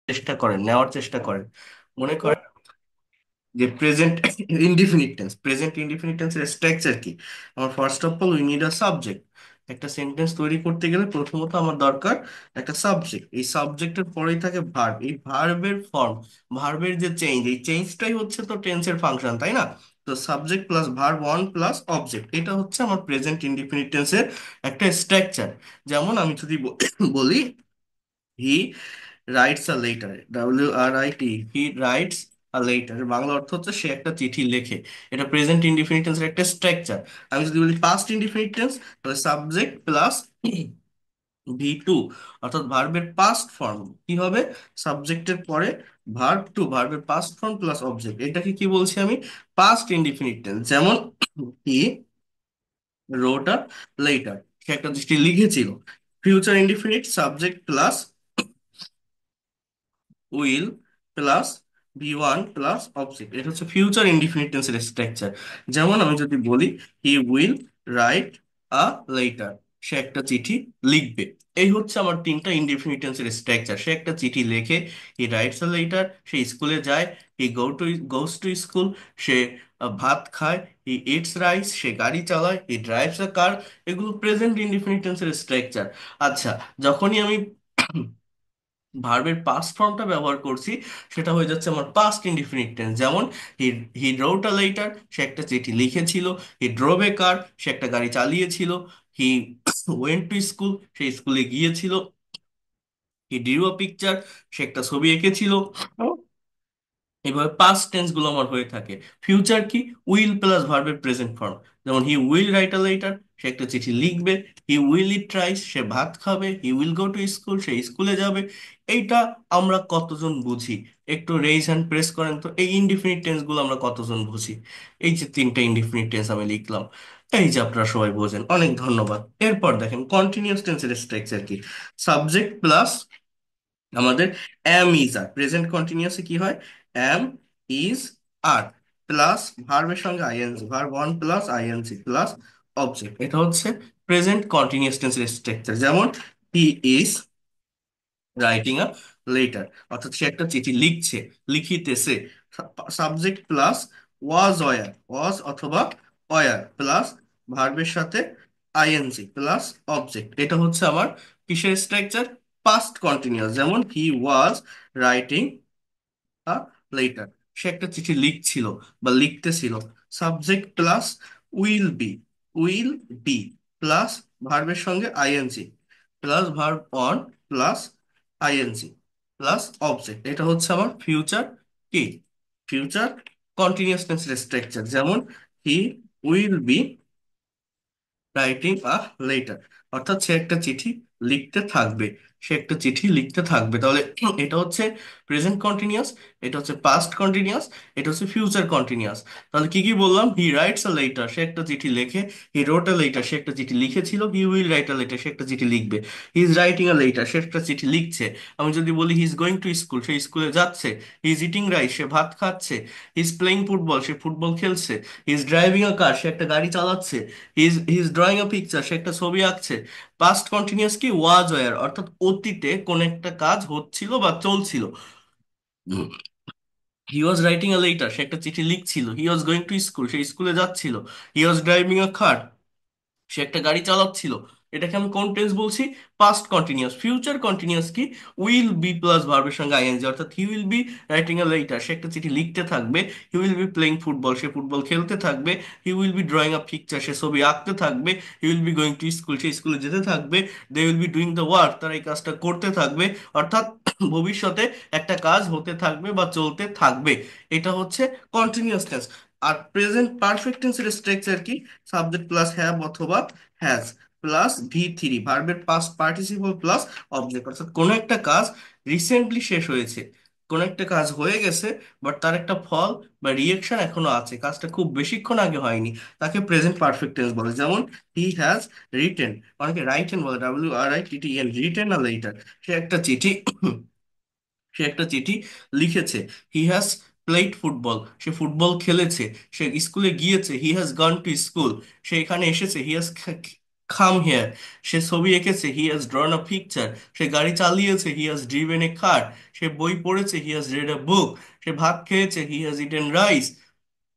চেষ্টা করেন, নেওয়ার চেষ্টা করেন। মনে করেন যে present indefinite tense, present indefinite টেন্সের স্ট্রাকচার কি? আমার first of all we need a subject. একটা সেন্টেন্স তৈরি করতে গেলে প্রথমত আমার দরকার একটা সাবজেক্ট। এই সাবজেক্টের পরেই থাকে ভার্ব। এই ভার্বের ফর্ম, ভার্বের যে চেঞ্জ, এই চেঞ্জটাই হচ্ছে তো টেন্সের ফাংশন, তাই না? তো subject plus verb one plus object, এটা হচ্ছে আমার প্রেজেন্ট ইনডিফিনিট টেন্সের একটা স্ট্রাকচার। যেমন আমি যদি বলি he writes a letter, WRIT, he writes a letter, Bangla অর্থ হচ্ছে সে একটা চিঠি লেখে। এটা প্রেজেন্ট ইনডিফিনিট টেন্সের একটা স্ট্রাকচার। আমি যদি বলি পাস্ট ইনডিফিনিট টেন্স, তাহলে সাবজেক্ট প্লাস V2, অর্থাৎ ভার্বের পাস্ট ফর্ম কি হবে? সাবজেক্টের পরে ভার্ব টু, ভার্বের পাস্ট ফর্ম প্লাস অবজেক্ট, এটাকে কি বলছি আমি? Past indefinite tense. যেমন হি রোট আ লেটার, সে একটা চিঠি লিখেছিল। Future indefinite, subject plus will plus V1 plus object, এটা হচ্ছে ফিউচার ইনডিফিনিট টেন্সের স্ট্রাকচার। যেমন আমি যদি বলি he will write a letter, সে একটা চিঠি লিখবে। এই হচ্ছে আমার তিনটা ইনডিফিনিট টেন্সের স্ট্রাকচার। সে একটা চিঠি লেখে, হি রাইটস আ লেটার, সে স্কুলে যায়, হি গোস টু স্কুল, সে ভাত খায়, হি ইটস রাইস, সে গাড়ি চালায়, হি ড্রাইভস আ কার। এগুলো প্রেজেন্ট ইনডিফিনিট টেন্সের স্ট্রাকচার। আচ্ছা, যখনই আমি ভার্বের পাস্ট ফর্মটা ব্যবহার করছি, সেটা হয়ে যাচ্ছে আমার পাস্ট ইনডিফিনিট টেন্স। যেমন হি হি রোট আ লেটার, সে একটা চিঠি লিখেছিল। হি ড্রোভ এ কার, সে একটা গাড়ি চালিয়েছিল। হি ওয়েন্ট টু স্কুল, সে স্কুলে গিয়েছিল। হি ডিউ আ পিকচার, সে একটা ছবি এঁকেছিল। এইভাবে পাস্ট টেন্স গুলো আমার হয়ে থাকে। ফিউচার কি? উইল প্লাস ভার্বের প্রেজেন্ট ফর্ম। যেমন he will write a letter, সে একটা চিঠি লিখবে। হি উইল ইট রাইস, সে ভাত খাবে। He will go to school, সে স্কুলে যাবে। এইটা আমরা কতজন বুঝি? একটু রেইজ হ্যান্ড প্রেস করেন তো, এই ইনডিফিনিট টেন্স গুলো আমরা কতজন বুঝি? এই যে তিনটা ইনডিফিনিট টেন্স আমি লিখলাম, এই যে আপনারা সবাই বোঝেন, অনেক ধন্যবাদ। এরপর দেখেন কন্টিনিউয়াস টেন্সের স্ট্রাকচার কি? সাবজেক্ট প্লাস আমাদের এম ইজ আর, প্রেজেন্ট কন্টিনিউয়াসে কি হয়? এম ইজ আর প্লাস ভার্বের সঙ্গে ING, verb one plus ING plus object, এটা হচ্ছে প্রেজেন্ট কন্টিনিউয়াস টেন্সের স্ট্রাকচার। যেমন he is writing a letter, অর্থাৎ সে একটা চিঠি লিখছে, লিখিতেছে। Subject plus was were, was অথবা ওয়ার প্লাস ভার্বের সাথে আইএনজি প্লাস অবজেক্ট, এটা হচ্ছে আমার কিসের স্ট্রাকচার? Past continuous. যেমন হি ওয়াজ রাইটিং আ লেটার, সে একটা চিঠি লিখছিল বা লিখতেছিল। Subject plus will be, will be plus ভার্বের সঙ্গে ING plus verb on plus ING plus object, এটা হচ্ছে আমার ফিউচার কি? ফিউচার কন্টিনিউয়াস টেন্সের স্ট্রাকচার। যেমন he will be writing a letter, অর্থাৎ সে একটা চিঠি লিখতে থাকবে, সে একটা চিঠি লিখতে থাকবে। তাহলে এটা হচ্ছে প্রেজেন্ট কন্টিনিউয়াস, এটা হচ্ছে পাস্ট কন্টিনিউয়াস, এটা হচ্ছে ফিউচার কন্টিনিউয়াস। তাহলে কি কি বললাম? হি রাইটস আ লেটার, সে একটা চিঠি লেখে। হি রোট আ লেটার, সে একটা চিঠি লিখেছিল। He will write a letter, সে একটা চিঠি লিখবে। He is writing a letter, সে একটা চিঠি লিখছে। আমি যদি বলি he is going to school, সে স্কুলে যাচ্ছে। হি ইজ ইটিং রাইস, সে ভাত খাচ্ছে। হি ইজ প্লেইং ফুটবল, সে ফুটবল খেলছে। হি ইজ ড্রাইভিং আ কার, সে একটা গাড়ি চালাচ্ছে। He is drawing a picture, সে একটা ছবি আঁকছে। পাস্ট কন্টিনিউয়াস কি? ওয়াজ ওয়্যার, অর্থাৎ অতীতে কোন একটা কাজ হচ্ছিল বা চলছিল। হি ওয়াজ রাইটিং আ লেটার, সে একটা চিঠি লিখছিল। হি ওয়াজ গোয়িং টু স্কুল, সে স্কুলে যাচ্ছিল। হি ওয়াজ ড্রাইভিং আ কার, সে একটা গাড়ি চালাচ্ছিল। এটাকে আমি কোন টেন্স বলছি? Past continuous. ফিউচার কন্টিনিউয়াস কি? উইল বি প্লাস ভার্বের সঙ্গে আইএনজি, অর্থাৎ he will be writing a letter, সে একটা চিঠি লিখতে থাকবে। He will be playing football, সে ফুটবল খেলতে থাকবে। He will be drawing a picture, সে ছবি আঁকতে থাকবে। He will be going to school, সে স্কুলে যেতে থাকবে। They will be doing the work, তারা এই কাজটা করতে থাকবে। অর্থাৎ ভবিষ্যতে একটা কাজ হতে থাকবে বা চলতে থাকবে। এটা হচ্ছে কন্টিনিউয়াস টেন্স। আর প্রেজেন্ট পারফেক্ট টেন্সের স্ট্রাকচার কি? সাবজেক্ট প্লাস হ্যাভ অথবা হ্যাজ প্লাস V3, ভার্বের পাস্ট পার্টিসিপল প্লাস অবজেক্ট, অর্থাৎ কোনো একটা কাজ রিসেন্টলি শেষ হয়েছে, কোনো একটা কাজ হয়ে গেছে, বাট তার একটা ফল বা রিয়েকশন এখনো আছে, কাজটা খুব বেশিক্ষণ আগে হয়নি, তাকে প্রেজেন্ট পারফেক্ট টেন্স বলে। যেমন হি হ্যাজ রিটেন, অনেকে রাইটেন বলে, WRITTEN, রিটেন আ লেটার, সে একটা চিঠি সে একটা চিঠি লিখেছে। হি হ্যাজ প্লেড ফুটবল, সে ফুটবল খেলেছে। সে স্কুলে গিয়েছে। He has gone to school, সে এখানে এসেছে। হি হ্যাজ কাম হিয়ার, সে ছবি এঁকেছে, হি হ্যাজ ড্রন আ পিকচার, সে গাড়ি চালিয়েছে, হি হ্যাজ ড্রিভেন এ কার, সে বই পড়েছে, হি হ্যাজ রেড আ বুক, সে ভাত খেয়েছে, হি হ্যাজ ইটেন রাইস।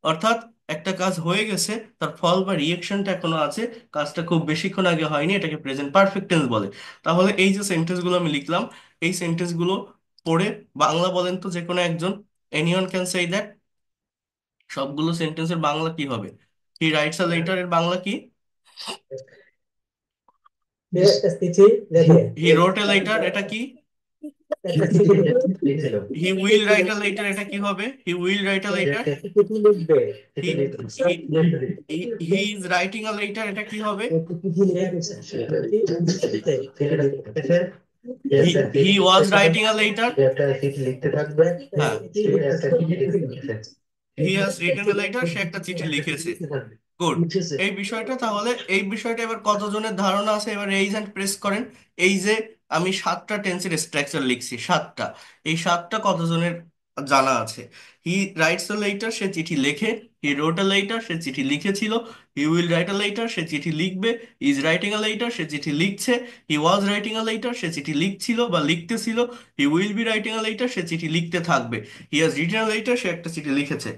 অর্থাৎ একটা কাজ হয়ে গেছে, তার ফল বা রিয়েকশনটা এখনো আছে, কাজটা খুব বেশিক্ষণ আগে হয়নি, এটাকে প্রেজেন্ট পারফেক্ট টেন্স বলে। তাহলে এই যে সেন্টেন্সগুলো আমি লিখলাম, এই সেন্টেন্সগুলো পড়ে বাংলা বলেন তো যে কোনো একজন, এনিওয়ান ক্যান সে দ্যাট। সবগুলো সেন্টেন্সের বাংলা কি হবে? হি রাইটস আ লেটার এর বাংলা কি? সে একটা চিঠি লেখে। হি রোট এ লেটার, এটা কি? একটা চিঠি লিখেছিল। He will write a letter, এটা কি হবে? He will write a letter. সে চিঠি লিখবে। হি চিঠি লিখবে। He he is writing a letter, এটা কি হবে? সে চিঠি লিখেছে। চিঠি লিখেছে। হি হি ওয়াজ রাইটিং আ লেটার। সে একটা চিঠি লিখতে থাকবে। হ্যাঁ। সে একটা চিঠি লিখেছে। He has written a letter, সে একটা চিঠি লিখেছে। লিখতে থাকবে। গুড। লিখেছে। এই বিষয়টা তাহলে, এই বিষয়টা এবার কতজনের ধারণা আছে? এবার রেইজ হ্যান্ড প্রেস করেন। এই যে আমি 7টা টেন্সের স্ট্রাকচার লিখছি, 7টা, এই 7টা কতজনের জানা আছে? হি রাইটস আ লেটার, সে চিঠি লেখে। হি রোট আ লেটার, সে চিঠি লিখেছিল। He will write a letter, সে চিঠি লিখবে। ইজ রাইটিং আ লেটার, সে চিঠি লিখছে। হি ওয়াজ রাইটিং আ লেটার, সে চিঠি লিখছিল বা লিখতেছিল। He will be writing a letter, সে চিঠি লিখতে থাকবে। He has written a letter, সে একটা চিঠি লিখেছে।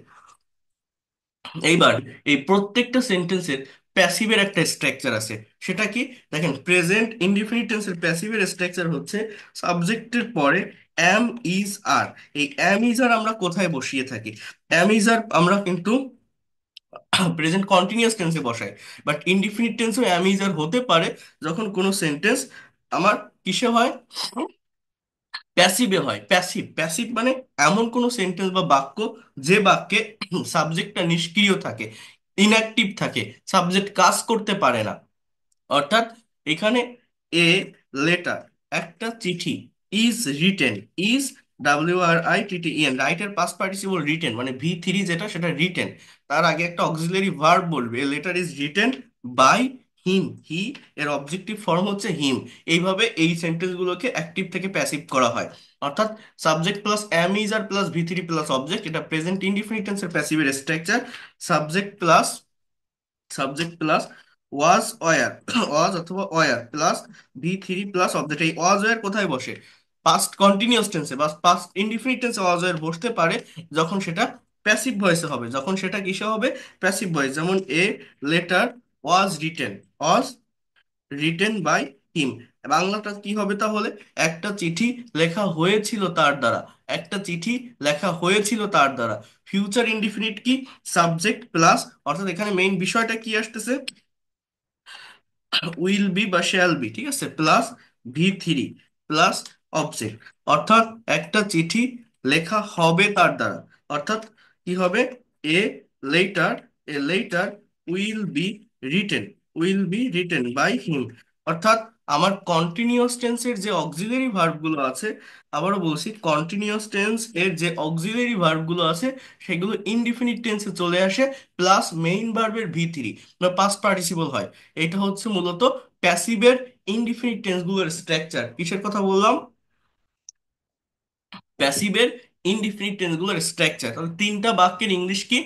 এইবার এই প্রত্যেকটা সেন্টেন্সের প্যাসিভের একটা স্ট্রাকচার আছে। সেটা কি? দেখেন, প্রেজেন্ট ইনডিফিনিট টেন্সের প্যাসিভের স্ট্রাকচার হচ্ছে সাবজেক্টের পরে অ্যাম, ইজ, আর। এই অ্যাম ইজ আর আমরা কোথায় বসিয়ে থাকি? অ্যাম ইজ আর আমরা কিন্তু প্রেজেন্ট কন্টিনিউয়াস টেন্সে বসাই। বাট ইনডিফিনিট টেন্সও অ্যাম ইজ আর হতে পারে যখন কোনো সেন্টেন্স আমার কিসে হয়? প্যাসিভে হয়। প্যাসিভ, প্যাসিভ মানে এমন কোনো সেন্টেন্স বা বাক্য যে বাক্যে সাবজেক্টটা নিষ্ক্রিয় থাকে, ইনঅ্যাক্টিভ থাকে, সাবজেক্ট কাজ করতে পারে না। অর্থাৎ এখানে এ লেটার, একটা চিঠি, ইজ রিটেন, ইজ WRITTEN, রাইটের পাস্ট পার্টিসিপল রিটেন, মানে V3 যেটা সেটা রিটেন, তার আগে একটা অক্সিলারি ভার্ব বলবে। A letter is written by him, he এর অবজেক্টিভ ফর্ম হচ্ছে হিম। এইভাবে এই সেন্টেন্সগুলোকে অ্যাক্টিভ থেকে প্যাসিভ করা হয়। অর্থাৎ subject plus am is are plus V3 plus object, এটা প্রেজেন্ট ইনডিফিনিট টেন্সের প্যাসিভের structure. Subject plus was were, was অথবা were plus V3 plus object. এই ওয়াজ ওয়ার কোথায় বসে? পাস্ট কন্টিনিউয়াস টেন্সে বা পাস্ট ইনডিফিনিট টেন্সে ওয়াজ ওয়ার বসতে পারে যখন সেটা প্যাসিভ ভয়েসে হবে। যখন সেটা কিসে হবে? Passive voice. যেমন a letter was written, was written by him. বাংলাটা কি হবে তাহলে? একটা চিঠি লেখা হয়েছিল তার দ্বারা। একটা চিঠি লেখা হয়েছিল তার দ্বারা। ফিউচার ইনডিফিনিট কি? সাবজেক্ট প্লাস, অর্থাৎ এখানে মেইন বিষয়টা কি আসতেছে? উইল বি বা শ্যাল বি, ঠিক আছে, প্লাস V3 প্লাস অবজেক্ট। অর্থাৎ একটা চিঠি লেখা হবে তার দ্বারা। অর্থাৎ কি হবে? A letter, a letter will be written, will be written by him. অর্থাৎ আমার কন্টিনিউয়াস টেন্সের যে অক্সিলারি ভার্বগুলো আছে, আবারও বলছি, কন্টিনিউয়াস টেন্স এর যে অক্সিলারি ভার্বগুলো আছে সেগুলো ইনডিফিনিট টেন্সে চলে আসে, প্লাস মেইন ভার্বের V3 বা পাস্ট পার্টিসিপল হয়। এটা হচ্ছে মূলত প্যাসিভের ইনডিফিনিট টেন্সগুলোর স্ট্রাকচার। কিসের কথা বললাম? প্যাসিভের ইনডিফিনিট টেন্সগুলোর স্ট্রাকচার। তাহলে তিনটা বাক্যের ইংলিশ কি?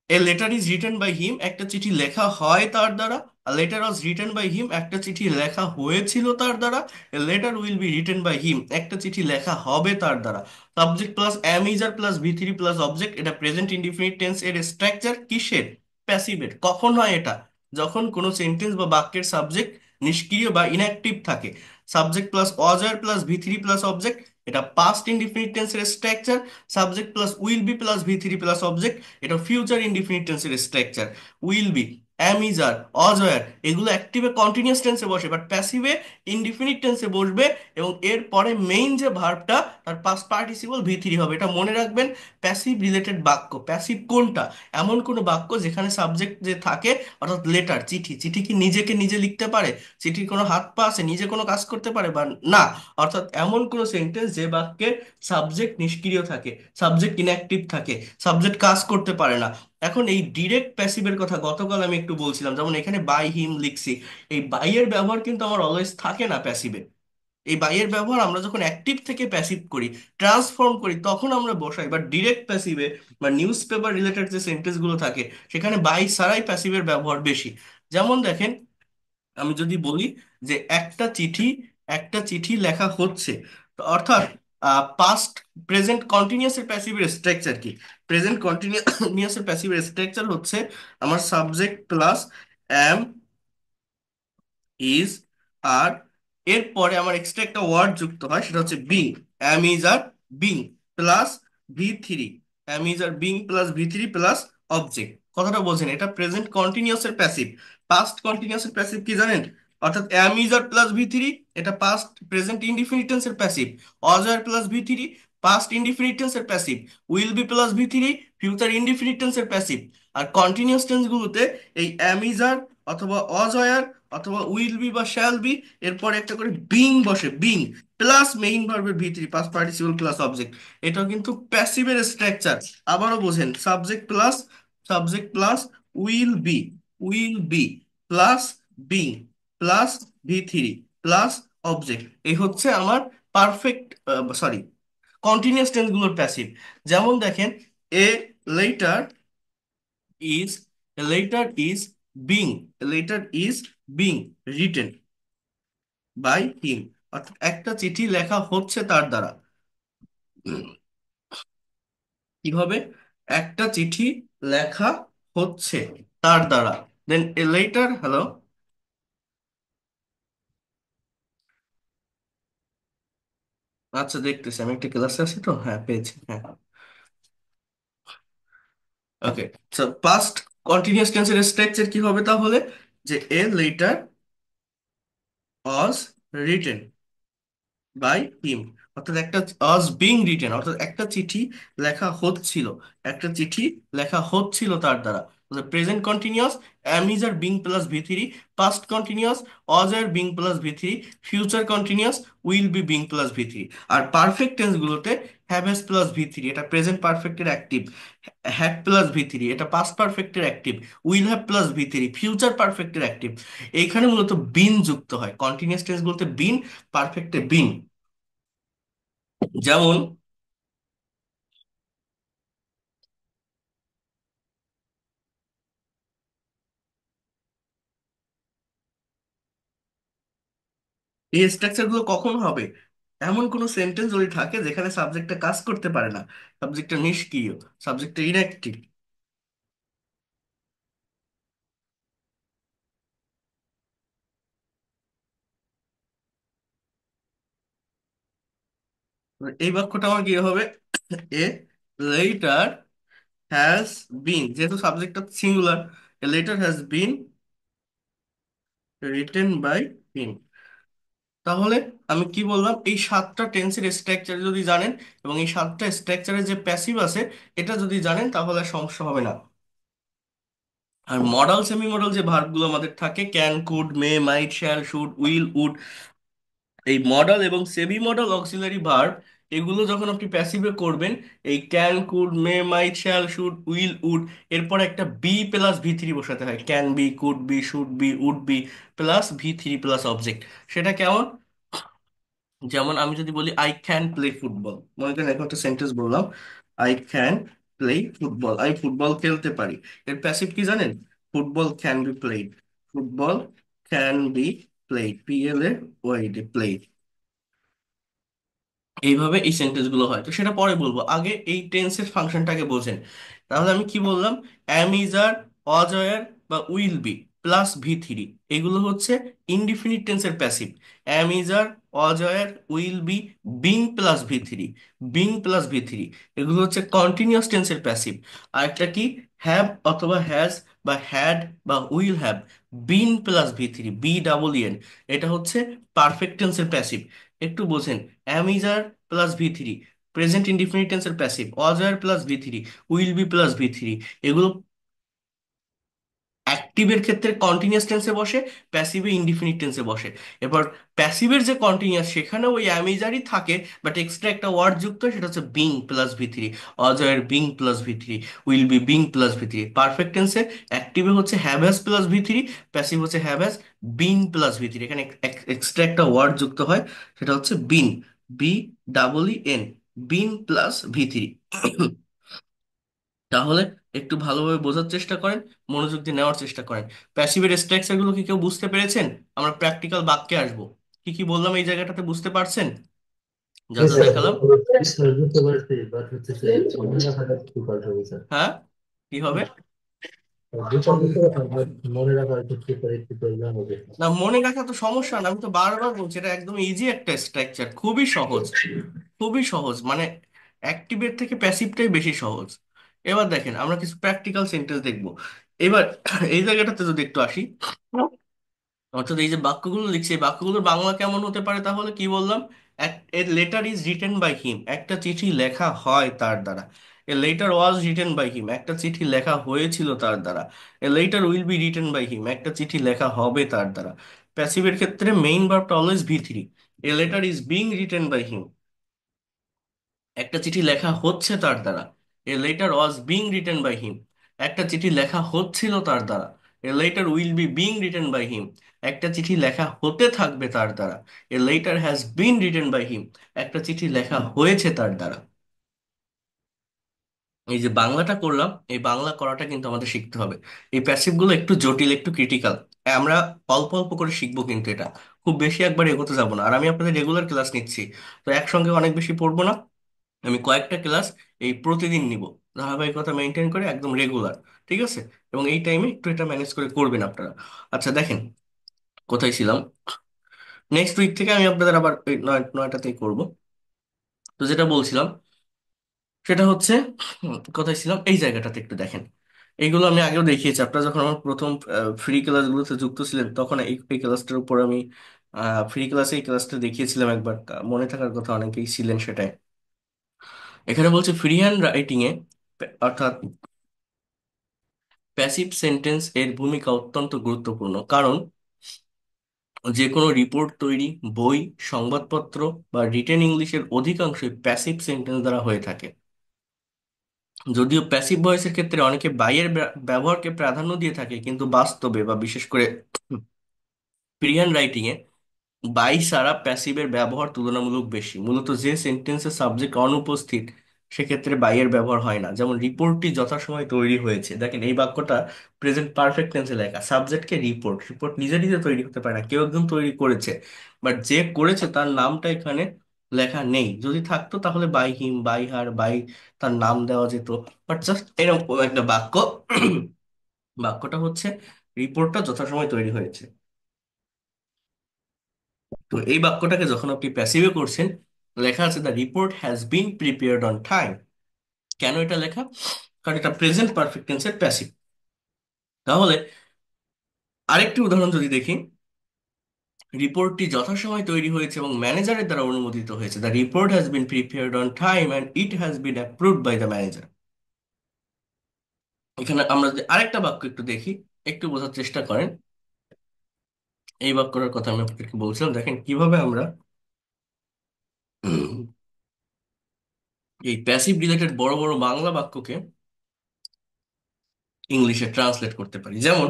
A letter is written by him, একটা চিঠি লেখা হয় তার দ্বারা। A letter was written by him, একটা চিঠি লেখা হয়েছিল তার দ্বারা। A letter will be written by him, একটা চিঠি লেখা হবে তার দ্বারা। Subject plus am is are plus V3 plus object, এটা প্রেজেন্ট ইনডিফিনিট টেন্স এর স্ট্রাকচার। কিসের? প্যাসিভের। কখন হয় এটা? যখন কোনো সেন্টেন্স বা বাক্যের সাবজেক্ট নিষ্ক্রিয় বা ইনঅ্যাক্টিভ থাকে। Subject plus was are plus V3 plus object, এটা পাস্ট ইনডিফিনিট টেন্সের structure. Subject plus will be plus V3 plus object, এটা ফিউচার ইনডিফিনিট টেন্সের structure. Will be, am is are, was were, এগুলো অ্যাক্টিভে continuous টেন্সে বসে, but প্যাসিভে indefinite টেন্সে বসবে। এবং এর পরে মেইন যে ভার্বটা, তার পাস্ট পার্টিসিপল V3 হবে। এটা মনে রাখবেন। প্যাসিভ রিলেটেড বাক্য, প্যাসিভ কোনটা? এমন কোনো বাক্য যেখানে সাবজেক্ট যে থাকে, অর্থাৎ লেটার, চিঠি, চিঠি কি নিজেকে নিজে লিখতে পারে? চিঠির কোনো হাত পা আছে? নিজে কোনো কাজ করতে পারে বা না? অর্থাৎ এমন কোনো সেন্টেন্স যে বাক্যে সাবজেক্ট নিষ্ক্রিয় থাকে, সাবজেক্ট ইনঅ্যাক্টিভ থাকে, সাবজেক্ট কাজ করতে পারে না। এখন এই ডিরেক্ট প্যাসিভের কথা গতকাল আমি একটু বলছিলাম, যেমন এখানে বাই হিম লিখছি। এই বাই এর ব্যবহার কিন্তু আমার অলওয়েজ থাকে না প্যাসিভে। এই বাই এর ব্যবহার আমরা যখন অ্যাক্টিভ থেকে প্যাসিভ করি, ট্রান্সফর্ম করি, তখন আমরা বসাই। বা ডিরেক্ট প্যাসিভে বা নিউজ পেপার রিলেটেড যে সেন্টেন্স গুলো থাকে, সেখানে বাই ছাড়াই প্যাসিভের ব্যবহার বেশি। যেমন দেখেন, আমি যদি বলি যে একটা চিঠি লেখা হচ্ছে, তো অর্থাৎ পাস্ট প্রেজেন্ট কন্টিনিউয়াস এর প্যাসিভের স্ট্রাকচার কি? প্রেজেন্ট কন্টিনিউয়াস এর প্যাসিভের স্ট্রাকচার হচ্ছে আমার subject plus am, is, are এরপরে আমার এক্সট্রা একটা ওয়ার্ড যুক্ত হয়, সেটা হচ্ছে being. Am is are being plus ভি3। Am is are being plus ভি3 প্লাস অবজেক্ট। কথাটা বলছেন, এটা প্রেজেন্ট কন্টিনিউয়াস এর প্যাসিভ। পাস্ট কন্টিনিউয়াস এর প্যাসিভ কি জানেন? অর্থাৎ অ্যাম ইজ আর প্লাস ভি3, এটা পাস্ট প্রেজেন্ট ইনডিফিনিট টেন্সের প্যাসিভ। ওয়াজ আর প্লাস ভি3, পাস্ট ইনডিফিনিট টেন্সের প্যাসিভ। উইল বি প্লাস ভি3, ফিউচার ইনডিফিনিট টেন্সের প্যাসিভ। আর কন্টিনিউয়াস টেন্স গুলোতে এই অ্যাম ইজ আর অথবা অজ অথবা উইল বি বা শ্যাল বি, এরপরে একটা করে বিং বসে, বিং প্লাস মেইন ভার্বের ভি3, পাস্ট পার্টিসিপল প্লাস অবজেক্ট। এটাও কিন্তু প্যাসিভের স্ট্রাকচার। আবারও বোঝেন, subject plus will be plus being plus ভি3 প্লাস অবজেক্ট, এই হচ্ছে আমার পারফেক্ট, সরি, কন্টিনিউয়াস টেন্স গুলোর প্যাসিভ। যেমন দেখেন, a letter is is letter is being written by him. অর্থাৎ একটা চিঠি লেখা হচ্ছে তার দ্বারা। কি হবে? একটা চিঠি লেখা হচ্ছে তার দ্বারা। দেন এ লেটার, হ্যালো, আচ্ছা দেখতেছি, আমি একটা ক্লাসে আছি তো, হ্যাঁ পেয়েছি, হ্যাঁ। ওকে, সো পাস্ট কন্টিনিউয়াস টেন্সের স্ট্রাকচার কি হবে তাহলে? যে a letter was written by him. অর্থাৎ একটা আজ বিং রিটেন, অর্থাৎ একটা চিঠি লেখা হচ্ছিল, একটা চিঠি লেখা হচ্ছিল তার দ্বারা। Present continuous am is are being plus ভি3, পাস্ট কন্টিনিউয়াস অজ আর বিং প্লাস ভি3, future continuous will be being plus ভি3। R perfect tense গুলোতে হ্যাভ হ্যাজ প্লাস ভি3, এটা প্রেজেন্ট পারফেক্টের অ্যাক্টিভ। হ্যাড প্লাস ভি3, এটা past পারফেক্টের active. Will have plus ভি3, future পারফেক্টের active. এইখানে মূলত বিন যুক্ত হয়, কন্টিনিউয়াস টেন্স বলতে বিন, পারফেক্টে বিন। যেমন এই স্ট্রাকচার গুলো কখন হবে? এমন কোন সেন্টেন্স যদি থাকে যেখানে সাবজেক্টটা কাজ করতে পারে না, সাবজেক্টটা নিষ্ক্রিয়, সাবজেক্টটা ইনঅ্যাক্টিভ। এই বাক্যটা আমার কি হবে? এ লেটার হ্যাজ বিন, যেহেতু সাবজেক্টটা singular, a letter has been written by him. তাহলে আমি কি বললাম, এই সাতটা টেন্সের স্ট্রাকচার যদি জানেন এবং এই সাতটা স্ট্রাকচারের যে প্যাসিভ আছে এটা যদি জানেন, তাহলে আর সমস্যা হবে না। আর মডাল সেমি মডাল যে ভার্বগুলো আমাদের থাকে, can, could, may, might, shall, should, will, would, এই মডাল এবং সেমি মডাল অক্সিলারি ভার্ব, এগুলো যখন আপনি প্যাসিভে করবেন, এই can, could, may, might, shall, should, will, would, এরপর একটা বি প্লাস ভি3 বসাতে হয়। Can be, could be, should be, would be plus ভি3 প্লাস অবজেক্ট। সেটা কেমন? যেমন আমি যদি বলি আই ক্যান প্লে ফুটবল, মনে করেন এখন একটা সেন্টেন্স বললাম, আই ক্যান প্লে ফুটবল, আমি ফুটবল খেলতে পারি। এর প্যাসিভ কি জানেন? Football can be played, football can be played, PLAYD, played. এইভাবে এই সেন্টেন্স গুলো হয়, তো সেটা পরে বলবো, আগে এই টেন্সের ফাংশনটাকে বোঝেন। তাহলে আমি কি বললাম? অ্যাম ইজ আর, অজয়ার বা উইল বি প্লাস ভি3, এগুলো হচ্ছে ইনডিফিনিট টেন্সের passive. Am is are, was were, will be, being plus ভি3, এগুলো হচ্ছে কন্টিনিউয়াস টেন্সের প্যাসিভ। আর একটা কি? হ্যাভ অথবা হ্যাজ বা হ্যাড বা উইল হ্যাভ, বিন প্লাস ভি3, BEEN, এটা হচ্ছে পারফেক্ট টেন্সের প্যাসিভ। একটু বোঝেন, অ্যাম ইজ আর প্লাস ভি3 প্রেজেন্ট ইনডিফিনিট টেন্সের প্যাসিভ, ওয়াজ আর প্লাস ভি3, উইল বি প্লাস ভি3, এগুলো অ্যাক্টিভের ক্ষেত্রে কন্টিনিউয়াস টেন্সে বসে, প্যাসিভে ইনডিফিনিট টেন্সে বসে। এবার প্যাসিভের যে কন্টিনিউয়াস, সেখানে ওই অ্যামিজারই থাকে, বাট এক্সট্রা একটা ওয়ার্ড যুক্ত হয়, সেটা হচ্ছে বিং প্লাস ভি3, অজয়ের বিং প্লাস ভি3, will be being plus ভি3। Perfect টেন্সে অ্যাক্টিভে হচ্ছে হ্যাভ হ্যাজ প্লাস ভি3, প্যাসিভ হচ্ছে হ্যাভ হ্যাজ বিন প্লাস ভি3, এখানে এক্সট্রা একটা ওয়ার্ড যুক্ত হয়, সেটা হচ্ছে বিন, BEEN, বিন প্লাস ভি3। তাহলে একটু ভালোভাবে বোঝার চেষ্টা করেন, মনোযোগ দিয়ে নেওয়ার চেষ্টা করেন। প্যাসিভের স্ট্রাকচার গুলো কি কেউ বুঝতে পেরেছেন? আমরা প্র্যাকটিক্যাল বাক্যে আসবো। কি কি বললাম এই জায়গাটাতে বুঝতে পারছেন, যা জি যা স্যার, দেখালাম? স্যার বুঝতে পারছি, বাট হচ্ছে যে মনে রাখাটা একটু কষ্ট হবে স্যার। হ্যাঁ, কি হবে? বুঝতে বুঝতে পারছি, but মনে রাখা একটু প্রবলেম হবে। না, মনে রাখা তো সমস্যা না, আমি তো বারবার বলছি এটা একদম ইজি একটা স্ট্রাকচার, খুবই সহজ, খুবই সহজ, মানে অ্যাক্টিভের থেকে প্যাসিভটাই বেশি সহজ। এবার দেখেন আমরা কিছু প্র্যাকটিক্যাল সেন্টেন্স দেখবো। এবার এই জায়গাটাতে যদি একটু আসি, অর্থাৎ এই যে বাক্যগুলো লিখছি এই বাক্যগুলোর বাংলা কেমন হতে পারে, তাহলে কি বললাম? A letter is written by him, একটা চিঠি লেখা হয় তার দ্বারা। A letter was written by him, একটা চিঠি লেখা হয়েছিল তার দ্বারা। A letter will be written by him, একটা চিঠি লেখা হবে তার দ্বারা। প্যাসিভের ক্ষেত্রে মেইন ভার্বটা অলওয়েজ ভি3। A letter is being written by him, একটা চিঠি লেখা হচ্ছে তার দ্বারা। A letter was being written by him, একটা চিঠি লেখা হচ্ছিল তার দ্বারা। A letter will be being written by him, একটা চিঠি লেখা হতে থাকবে তার দ্বারা। A letter has been written by him, একটা চিঠি লেখা হয়েছে তার দ্বারা। এই যে বাংলাটা করলাম, এই বাংলা করাটা কিন্তু আমাদের শিখতে হবে। এই প্যাসিভ গুলো একটু জটিল, একটু ক্রিটিক্যাল। আমরা অল্প অল্প করে শিখবো, কিন্তু এটা খুব বেশি একবার এগোতে যাবো না। আর আমি আপনাদের রেগুলার ক্লাস নিচ্ছি, তো একসঙ্গে অনেক বেশি পড়বো না। আমি কয়েকটা ক্লাস এই প্রতিদিন নিব, ধারাবাহিকতা মেনটেন করে একদম রেগুলার। ঠিক আছে? এবং এই টাইমে একটু এটা ম্যানেজ করে করবেন আপনারা। আচ্ছা দেখেন, কোথায় ছিলাম? নেক্সট উইক থেকে আমি আপনাদের আবার ওই নয়টাতেই করব। তো যেটা বলছিলাম সেটা হচ্ছে, কোথায় ছিলাম, এই জায়গাটাতে একটু দেখেন। এইগুলো আমি আগেও দেখিয়েছি, আপনারা যখন আমার প্রথম ফ্রি ক্লাসগুলোতে যুক্ত ছিলেন তখন এই ক্লাসটার উপর আমি ফ্রি ক্লাসে এই ক্লাসটা দেখিয়েছিলাম একবার, মনে থাকার কথা অনেকেই ছিলেন সেটাই। এখানে বলছে ফ্রি হ্যান্ড রাইটিং এ, অর্থাৎ প্যাসিভ সেন্টেন্স এর ভূমিকা অত্যন্ত গুরুত্বপূর্ণ, কারণ যে কোনো রিপোর্ট তৈরি, বই, সংবাদপত্র বা রিটেন ইংলিশের অধিকাংশই প্যাসিভ সেন্টেন্স দ্বারা হয়ে থাকে। যদিও প্যাসিভ ভয়েসের ক্ষেত্রে অনেকে বাইয়ের ব্যবহারকে প্রাধান্য দিয়ে থাকে, কিন্তু বাস্তবে বা বিশেষ করে ফ্রি হ্যান্ড রাইটিং এ বাই ছাড়া প্যাসিভের ব্যবহার তুলনামূলক বেশি। মূলত যে সেন্টেন্সের সাবজেক্ট অনুপস্থিত সেক্ষেত্রে বাইয়ের ব্যবহার হয় না। যেমন রিপোর্টটি যথাসময়ে তৈরি হয়েছে, দেখেন এই বাক্যটা প্রেজেন্ট পারফেক্ট টেন্সে লেখা, সাবজেক্টকে রিপোর্ট, রিপোর্ট নিজে নিজে তৈরি হতে পারে না, কেউ একজন তৈরি করেছে, বাট যে করেছে তার নামটা এখানে লেখা নেই। যদি থাকতো তাহলে by him, by her, by তার নাম দেওয়া যেত। বাট জাস্ট এরকম একটা বাক্য, বাক্যটা হচ্ছে রিপোর্টটা যথাসময়ে তৈরি হয়েছে। তো এই বাক্যটাকে যখন আপনি প্যাসিভে করছেন, লেখা আছে the report has been prepared on time. কেন এটা লেখা? কারণ এটা প্রেজেন্ট পারফেক্ট টেন্সের প্যাসিভ। তাহলে আরেকটি উদাহরণ যদি দেখি, রিপোর্টটি যথাসময়ে তৈরি হয়েছে এবং ম্যানেজারের দ্বারা অনুমোদিত হয়েছে। The report has been prepared on time and it has been approved by the manager. এখানে আমরা যদি আরেকটা বাক্য একটু দেখি, একটু বোঝার চেষ্টা করেন। এই বাক্যটার কথা আমি আপনাদেরকে বলছিলাম, দেখেন কিভাবে আমরা এই প্যাসিভ রিলেটেড বড় বড় বাংলা বাক্যকে ইংলিশে ট্রান্সলেট করতে পারি। যেমন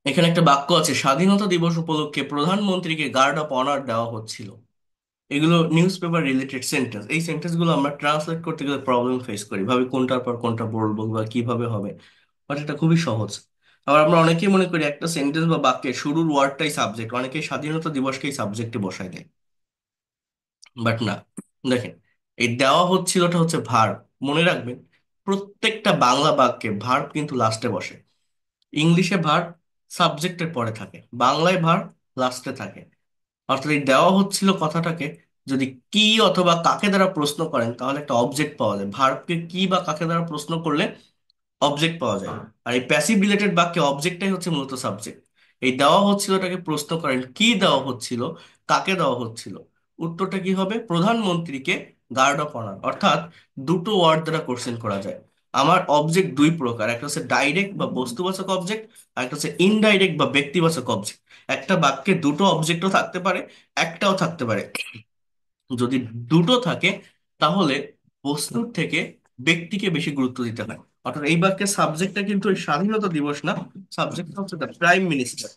এখানে একটা বাক্য আছে, স্বাধীনতা দিবস উপলক্ষে প্রধানমন্ত্রীকে গার্ড অফ অনার দেওয়া হচ্ছিল। এগুলো নিউজ পেপার রিলেটেড সেন্টেন্স। এই সেন্টেন্স গুলো আমরা ট্রান্সলেট করতে গেলে প্রবলেম ফেস করি, ভাবি কোনটার পর কোনটা বলবো বা কিভাবে হবে। বাট এটা খুবই সহজ। আবার আমরা অনেকেই মনে করি একটা সেন্টেন্স বা বাক্যের শুরুর ওয়ার্ডটাই সাবজেক্ট, অনেকেই স্বাধীনতা দিবসকেই সাবজেক্টে বসায় দেয়। বাট না, দেখেন এই দেওয়া হচ্ছিলটা হচ্ছে ভার্ব। মনে রাখবেন, প্রত্যেকটা বাংলা বাক্যে ভার্ব কিন্তু লাস্টে বসে। ইংলিশে ভার্ব সাবজেক্টের পরে থাকে, বাংলায় ভার্ব লাস্টে থাকে। অর্থাৎ এই দেওয়া হচ্ছিল কথাটাকে যদি কি অথবা কাকে দ্বারা প্রশ্ন করেন তাহলে একটা অবজেক্ট পাওয়া যায়। ভার্বকে কি বা কাকে দ্বারা প্রশ্ন করলে অবজেক্ট পাওয়া যায়। আর এই প্যাসিভ রিলেটেড বাক্যে অবজেক্টটাই হচ্ছে মূলত সাবজেক্ট। এই দেওয়া হচ্ছিলটাকে প্রশ্ন করেন কি দেওয়া হচ্ছিল, কাকে দেওয়া হচ্ছিল, উত্তরটা কি হবে? প্রধানমন্ত্রীকে গার্ড অফ অনার। অর্থাৎ দুটো ওয়ার্ড দ্বারা কোশ্চেন করা যায়। আমার অবজেক্ট দুই প্রকার, একটা হচ্ছে ডাইরেক্ট বা বস্তুবাচক অবজেক্ট, আর একটা হচ্ছে ইনডাইরেক্ট বা ব্যক্তিবাচক অবজেক্ট। একটা বাক্যে দুটো অবজেক্টও থাকতে পারে, একটাও থাকতে পারে। যদি দুটো থাকে তাহলে বস্তুর থেকে ব্যক্তিকে বেশি গুরুত্ব দিতে হয়। অর্থাৎ এই বাক্যের সাবজেক্টটা কিন্তু ওই স্বাধীনতা দিবস না, সাবজেক্টটা হচ্ছে দ্য প্রাইম মিনিস্টার।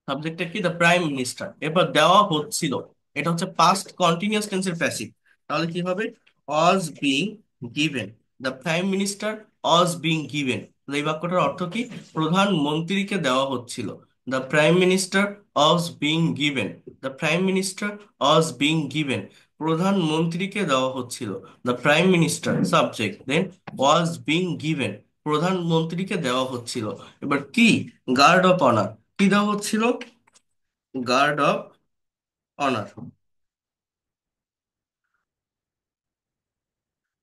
সাবজেক্টটা কি? The prime minister. এরপর দেওয়া হচ্ছিল, এটা হচ্ছে পাস্ট কন্টিনিউয়াস টেন্সের প্যাসিভ। তাহলে কি হবে? Was being given, the prime minister was being given. এই বাক্যটার অর্থ কি? প্রধানমন্ত্রীকে দেওয়া হচ্ছিল। The prime minister was being given, the prime minister was being given, প্রধানমন্ত্রীকে দেওয়া হচ্ছিল। The prime minister subject, then was being given, প্রধানমন্ত্রীকে দেওয়া হচ্ছিল। এবার কি? Guard of honour. কি দেওয়া হচ্ছিল? Guard of honour.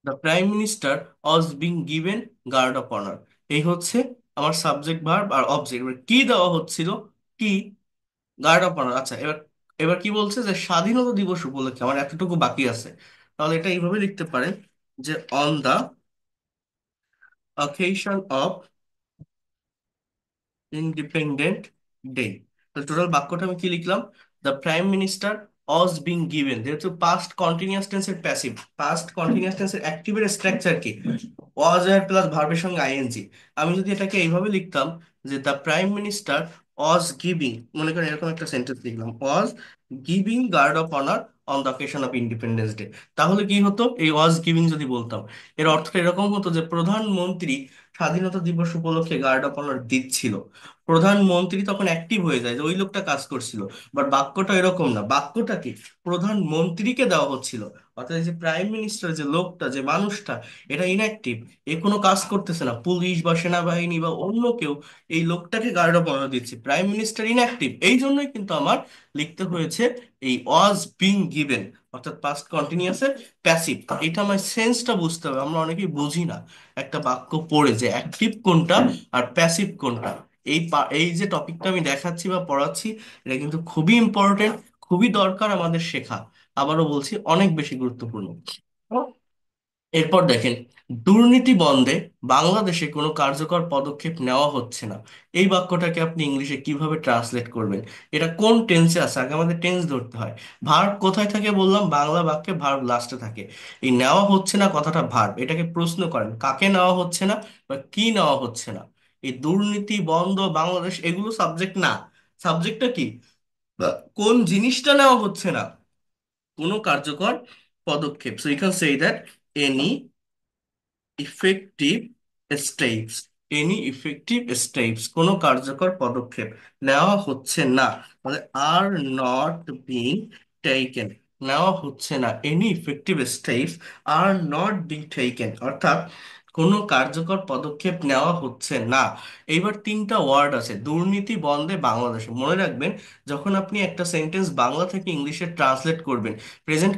The prime minister was being given guard of honour. এই হচ্ছে আমার সাবজেক্ট ভার্ব আর অবজেক্ট। এবার কি দেওয়া হচ্ছিল? কি? Guard of honour. আচ্ছা, এবার এবার কি বলছে যে স্বাধীনতা দিবস উপলক্ষে, আমার এতটুকু বাকি আছে। তাহলে এটা এইভাবে লিখতে পারেন যে on the occasion of independent day. তো টোটাল বাক্যটা আমি কি লিখলাম? The prime minister was being given, যেহেতু পাস্ট কন্টিনিউয়াস টেন্সের প্যাসিভ, পাস্ট কন্টিনিউয়াস টেন্সের অ্যাক্টিভের স্ট্রাকচার কি? ওয়াজ এর প্লাস ভার্বের সঙ্গে আইএনজি। আমি যদি এটাকে এইভাবে লিখতাম যে the prime minister was giving, মনে করেন এরকম একটা সেন্টেন্স লিখলাম, was giving guard of honour on the occasion of independence day. তাহলে কি হতো? এই ওয়াজ গিভিং যদি বলতাম, এর অর্থটা এরকম হতো যে প্রধানমন্ত্রী স্বাধীনতা দিবস উপলক্ষে গার্ড অফ অনার দিচ্ছিল। প্রধানমন্ত্রী তখন অ্যাক্টিভ হয়ে যায় যে ওই লোকটা কাজ করছিল। বাট বাক্যটা এরকম না, বাক্যটা কি? প্রধানমন্ত্রীকে দেওয়া হচ্ছিল। অর্থাৎ এই যে প্রাইম মিনিস্টার, যে লোকটা, যে মানুষটা, এটা ইনঅ্যাক্টিভ, এ কোনো কাজ করতেছে না। পুলিশ বা সেনাবাহিনী বা অন্য কেউ এই লোকটাকে গার্ড অফ অনার দিচ্ছে, প্রাইম মিনিস্টার ইনঅ্যাক্টিভ। এই জন্যই কিন্তু আমার লিখতে হয়েছে এই ওয়াজ বিং গিভেন, অর্থাৎ পাস্ট কন্টিনিউয়াসের প্যাসিভ। এটা আমার সেন্সটা বুঝতে হবে, আমরা অনেকেই বুঝি না একটা বাক্য পড়ে যে অ্যাক্টিভ কোনটা আর প্যাসিভ কোনটা। এই যে টপিকটা আমি দেখাচ্ছি বা পড়াচ্ছি, এটা কিন্তু খুবই ইম্পর্টেন্ট, খুবই দরকার আমাদের শেখা। আবারও বলছি, অনেক বেশি গুরুত্বপূর্ণ। এরপর দেখেন, দুর্নীতি বন্ধে বাংলাদেশে কোনো কার্যকর পদক্ষেপ নেওয়া হচ্ছে না। এই বাক্যটাকে আপনি ইংলিশে কিভাবে ট্রান্সলেট করবেন? এটা কোন টেন্সে আছে? আগে আমাদের টেন্স ধরতে হয়। ভার্ব কোথায় থাকে বললাম? বাংলা বাক্যে ভার্ব লাস্টে থাকে। এই নেওয়া হচ্ছে না কথাটা ভার্ব। এটাকে প্রশ্ন করেন কাকে নেওয়া হচ্ছে না বা কি নেওয়া হচ্ছে না। এই দুর্নীতি বন্ধ বাংলাদেশ, এগুলো সাবজেক্ট না। সাবজেক্টটা কি? বা কোন জিনিসটা নেওয়া হচ্ছে না? কোনো কার্যকর পদক্ষেপ। So you can say that any effective steps, any effective steps, কোনো কার্যকর পদক্ষেপ নেওয়া হচ্ছে না। মানে আর নট বিং টেকেন, নেওয়া হচ্ছে না। Any effective steps are not being taken, অর্থাৎ কোনো কার্যকর পদক্ষেপ নেওয়া হচ্ছে না। এইবার তিনটা ওয়ার্ড আছে দুর্নীতি বন্ধে বাংলাদেশে, মনে রাখবেন। যখন আপনি একটা সেন্টেন্স বাংলা থেকে ইংলিশে ট্রান্সলেট করবেন, প্রেজেন্ট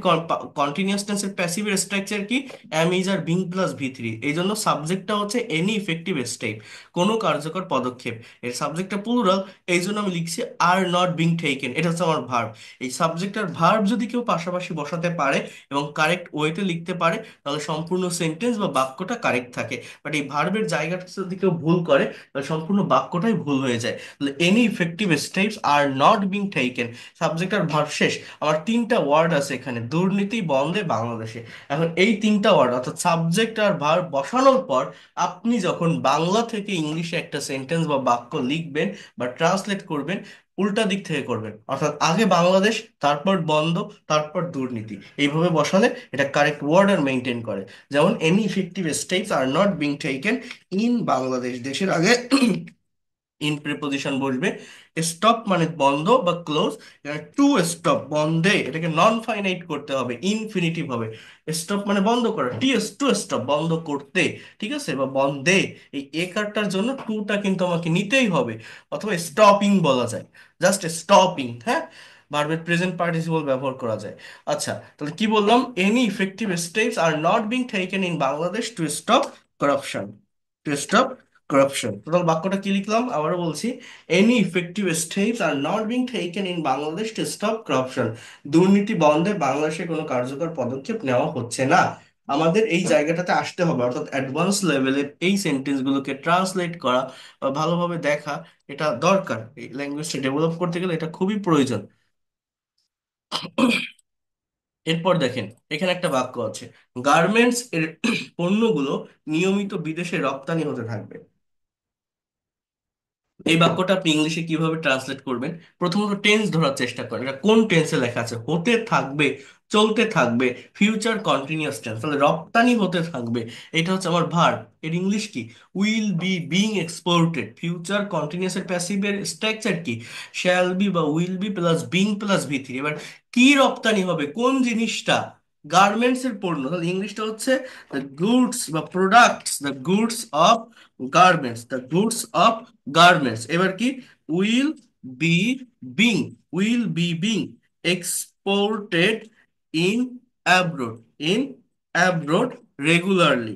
কন্টিনিউয়াস টেন্সের প্যাসিভের স্ট্রাকচার কি? Am, is are being plus V three. এই জন্য সাবজেক্টটা হচ্ছে এনি ইফেক্টিভ স্টেপ, কোনো কার্যকর পদক্ষেপ। এর সাবজেক্টটা প্লুরাল, এই জন্য আমি লিখছি আর নট বিং টেকেন। এটা হচ্ছে আমার ভার্ব। এই সাবজেক্ট আর ভার্ব যদি কেউ পাশাপাশি বসাতে পারে এবং কারেক্ট ওয়েতে লিখতে পারে, তাহলে সম্পূর্ণ সেন্টেন্স বা বাক্যটা কারেক্ট থাকে। বাট এই ভার্বের জায়গাটা যদি কেউ ভুল করে, তাহলে সম্পূর্ণ বাক্যটাই ভুল হয়ে যায়। তাহলে any effective steps are not being taken, subject আর ভার্ব শেষ। আমার তিনটা ওয়ার্ড আছে এখানে, দুর্নীতি বন্ধে বাংলাদেশে। এখন এই তিনটা ওয়ার্ড অর্থাৎ সাবজেক্ট আর ভার্ব বসানোর পর আপনি যখন বাংলা থেকে ইংলিশে একটা সেন্টেন্স বা বাক্য লিখবেন বা ট্রান্সলেট করবেন, উল্টা দিক থেকে করবেন। অর্থাৎ আগে বাংলাদেশ, তারপর বন্ধ, তারপর দুর্নীতি। এইভাবে বসালে এটা কারেক্ট ওয়ার্ড আর মেনটেন করে। যেমন any effective steps are not being taken in Bangladesh, দেশের আগে ইন প্রিপোজিশন বসবে। স্টপ মানে বন্ধ বা ক্লোজ। টু স্টপ, বন্ধে, এটাকে নন ফাইনাইট করতে হবে, ইনফিনিটিভ হবে। স্টপ মানে বন্ধ করা, টু স্টপ বন্ধ করতে, ঠিক আছে, বা বন্ধে। এই এ কারটার জন্য টুটা কিন্তু আমাকে নিতেই হবে। অথবা স্টপিং বলা যায়, জাস্ট স্টপিং, হ্যাঁ। ভার্বের প্রেজেন্ট পার্টিসিপল ব্যবহার করা যায়। আচ্ছা, তাহলে কি বললাম? Any effective steps are not being taken in Bangladesh to stop corruption, to stop corruption. Total বাক্যটা কি লিখলাম আবারও বলছি, any effective steps are not being taken in Bangladesh to stop corruption. দুর্নীতি বন্ধে বাংলাদেশে কোনো কার্যকর পদক্ষেপ নেওয়া হচ্ছে না। আমাদের এই জায়গাটাতে আসতে হবে, অর্থাৎ অ্যাডভান্স লেভেলের এই সেন্টেন্সগুলোকে ট্রান্সলেট করা বা ভালোভাবে দেখা, এটা দরকার। এই ল্যাঙ্গুয়েজটা ডেভেলপ করতে গেলে এটা খুবই প্রয়োজন। এরপর দেখেন, এখানে একটা বাক্য আছে, গার্মেন্টস এর পণ্যগুলো নিয়মিত বিদেশে রপ্তানি হতে থাকবে। এই বাক্যটা আপনি ইংলিশে কিভাবে ট্রান্সলেট করবেন? প্রথমত টেন্স ধরার চেষ্টা করেন, এটা কোন টেন্সে লেখা আছে। হতে থাকবে, চলতে থাকবে, ফিউচার কন্টিনিউয়াস টেন্স, তাহলে রপ্তানি হতে থাকবে। এটা হচ্ছে আমার ভার্ব। এর ইংলিশ কি? Will be being exported. Future continuous এর প্যাসিভের স্ট্রাকচার কি? শ্যাল বি বা will be plus being plus V three. এবার কি রপ্তানি হবে, কোন জিনিসটা? গার্মেন্টস এর পণ্য, তাহলে ইংলিশটা হচ্ছে দ্য গুডস বা products, the goods of garments, the goods of garments. এবার কি? Will be being, will be being exported in abroad, in abroad regularly,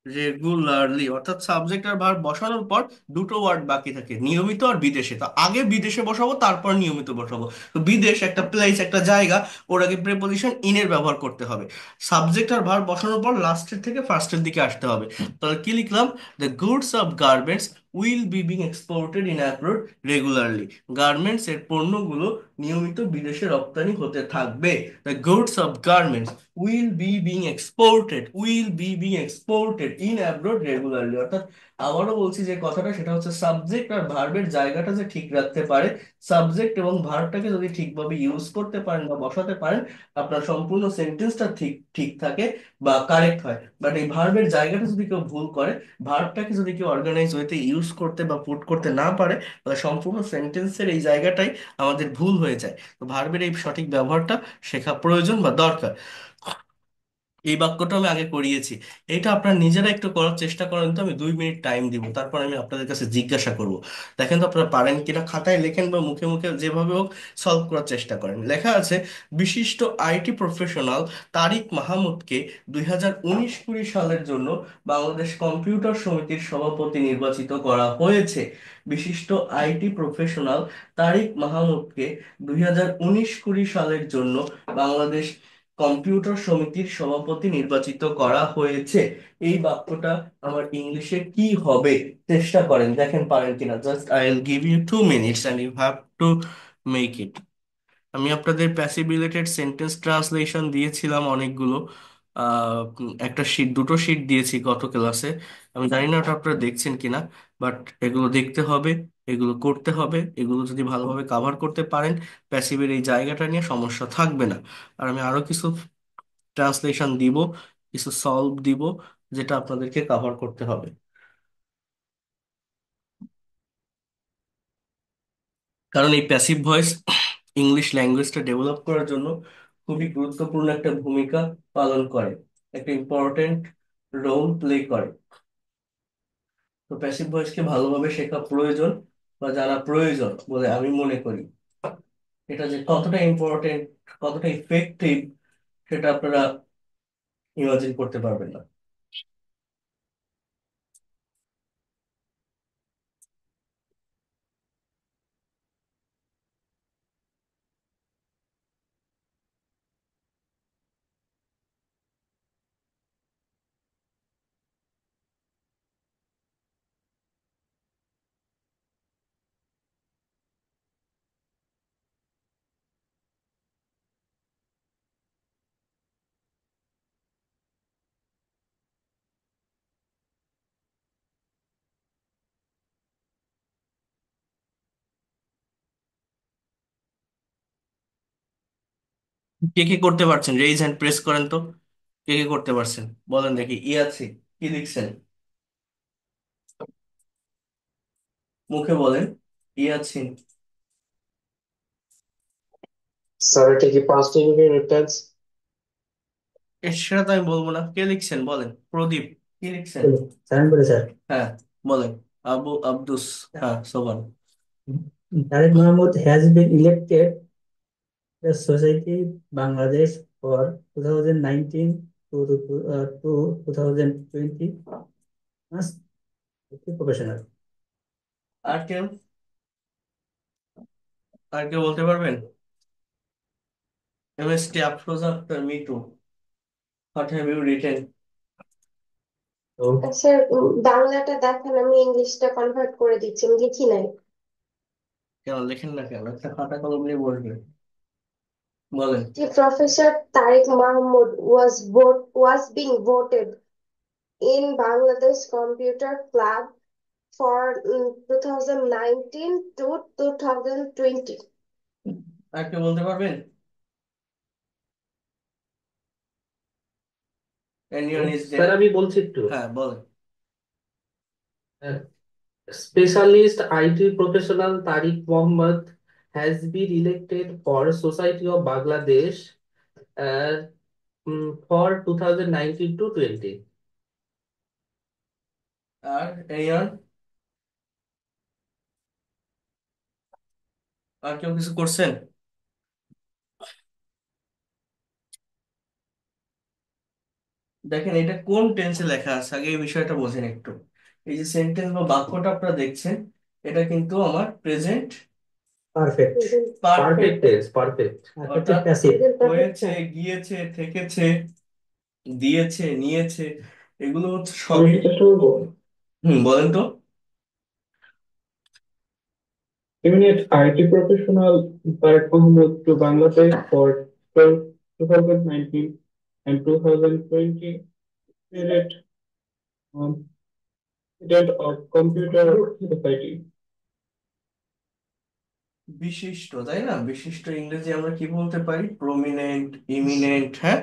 regularly. অর্থাৎ সাবজেক্ট আর ভার্ব বসানোর পর দুটো ওয়ার্ড বাকি থাকে, নিয়মিত আর বিদেশে। তো আগে বিদেশে বসাবো, তারপর নিয়মিত বসাবো। তো বিদেশ একটা প্লেস, একটা জায়গা, ওর আগে প্রেপোজিশন ইনের ব্যবহার করতে হবে। সাবজেক্ট আর ভার্ব বসানোর পর লাস্টের থেকে ফার্স্টের দিকে আসতে হবে। তাহলে কি লিখলাম? The goods of garments will be being exported in abroad regularly. Garments এর পণ্যগুলো নিয়মিত বিদেশে রপ্তানি হতে থাকবে। The goods of garments will be being exported, will be being exported in abroad regularly। অর্থাৎ আবারও বলছি যে কথাটা, সেটা হচ্ছে সাবজেক্ট আর ভার্বের জায়গাটা যে ঠিক রাখতে পারে, সাবজেক্ট এবং ভার্বটাকে যদি ঠিকভাবে ইউজ করতে পারেন বা বসাতে পারেন, আপনার সম্পূর্ণ সেন্টেন্সটা ঠিক ঠিক থাকে বা কারেক্ট হয়। বাট এই ভার্বের জায়গাটা যদি কেউ ভুল করে, ভার্বটাকে যদি কেউ অর্গানাইজ ওয়েতে ইউজ করতে বা পুট করতে না পারে, তাহলে সম্পূর্ণ সেন্টেন্সের এই জায়গাটাই আমাদের ভুল হয়ে যায়। তো ভার্বের এই সঠিক ব্যবহারটা শেখা প্রয়োজন বা দরকার। এই বাক্যটা আমি আগে করিয়েছি। এটা আপনারা নিজেরা একটু করার চেষ্টা করেন তো, আমি 2 মিনিট টাইম দিব, তারপর আমি আপনাদের কাছে জিজ্ঞাসা করব। দেখেন তো আপনারা পারেন কিনা, খাতায় লেখেন বা মুখে মুখে যেভাবে হোক সলভ করার চেষ্টা করেন। লেখা আছে, বিশিষ্ট আইটি প্রফেশনাল তারিক মাহমুদকে 2019-20 সালের জন্য বাংলাদেশ কম্পিউটার সমিতির সভাপতি নির্বাচিত করা হয়েছে। বিশিষ্ট আইটি প্রফেশনাল তারিক মাহমুদকে 2019-20 সালের জন্য বাংলাদেশ কম্পিউটার সমিতির সভাপতি নির্বাচিত করা হয়েছে। এই বাক্যটা আমার ইংলিশে কি হবে? চেষ্টা করেন, দেখেন পারেন কিনা। Just I will give you 2 minutes and you have to make it. আমি আপনাদের প্যাসিভ রিলেটেড সেন্টেন্স ট্রান্সলেশন দিয়েছিলাম অনেকগুলো। একটা শীট, দুটো শীট দিয়েছি গত ক্লাসে। আমি জানি না ওটা আপনারা দেখছেন কিনা, বাট এগুলো দেখতে হবে, এগুলো করতে হবে। এগুলো যদি ভালোভাবে কাভার করতে পারেন, প্যাসিভের এই জায়গাটা নিয়ে সমস্যা থাকবে না। আর আমি আরো কিছু ট্রান্সলেশন দিব, কিছু সলভ দিব, যেটা আপনাদেরকে কাভার করতে হবে। কারণ এই প্যাসিভ ভয়েস ইংলিশ ল্যাঙ্গুয়েজটা ডেভেলপ করার জন্য খুবই গুরুত্বপূর্ণ একটা ভূমিকা পালন করে, একটা ইম্পর্টেন্ট রোল প্লে করে। তো প্যাসিভ ভয়েসকে ভালোভাবে শেখা প্রয়োজন বা জানা প্রয়োজন বলে আমি মনে করি। এটা যে কতটা ইম্পর্টেন্ট, কতটা ইফেক্টিভ, সেটা আপনারা ইমাজিন করতে পারবেন না। কে কে করতে পারছেন রেইজ হ্যান্ড প্রেস করেন তো। কে কে করতে পারছেন বলেন দেখি। আছে, কি লিখছেন? মুখে বলেন, আছে। স্যার এটা কি 5 মিনিটের টেন্স? সেটা তো আমি বলবো না, কে লিখছেন বলেন। প্রদীপ, কি লিখছেন? সাইন করে স্যার। হ্যাঁ, বলেন। আবু আব্দুস, হ্যাঁ সোবান। Tariq Mahmood has been elected the Society Bangladesh for 2019 to 2020 as a professional. আর কেউ, আর কেউ বলতে পারবেন? MST Afroza Akter Mitu, what have you written? তো স্যার বাংলাটা দেখান, আমি ইংলিশটা কনভার্ট করে দিচ্ছি, আমি লিখি নাই। কেন লেখেন না কেন? একটা খাতা কলম নিয়ে বসবেন, বলেন। The Professor Tariq Mahmood was being voted in Bangladesh Computer Club for 2019 to 2020. আর কেউ বলতে পারবেন? Anyone is sir there? আমি বলছি একটু। হ্যাঁ বলেন। Specialist IT professional Tariq Mohammed has been elected for Society of Bangladesh uh, for 2019 to 20. R anyone? আর কেউ কিছু করছেন? দেখেন এটা কোন টেন্সে লেখা আছে, আগে এই বিষয়টা বোঝেন একটু। এই যে সেন্টেন্স বা বাক্যটা আপনারা দেখছেন, এটা কিন্তু আমার present perfect. Perfect. Perfect tense, perfect. অর্থাৎ প্যাসিভ। হয়েছে, গিয়েছে, থেকেছে, দিয়েছে, নিয়েছে, এগুলো হচ্ছে আমি সবই। একটু চেষ্টা করবো। বলেন তো। Eminent IT professional Tariq Mohammed to Bangladesh for 2019 and 2020 period President of Computer Society. বিশিষ্ট, তাই না? বিশিষ্ট ইংরেজি আমরা কি বলতে পারি? প্রমিনেন্ট, ইমিনেন্ট, হ্যাঁ,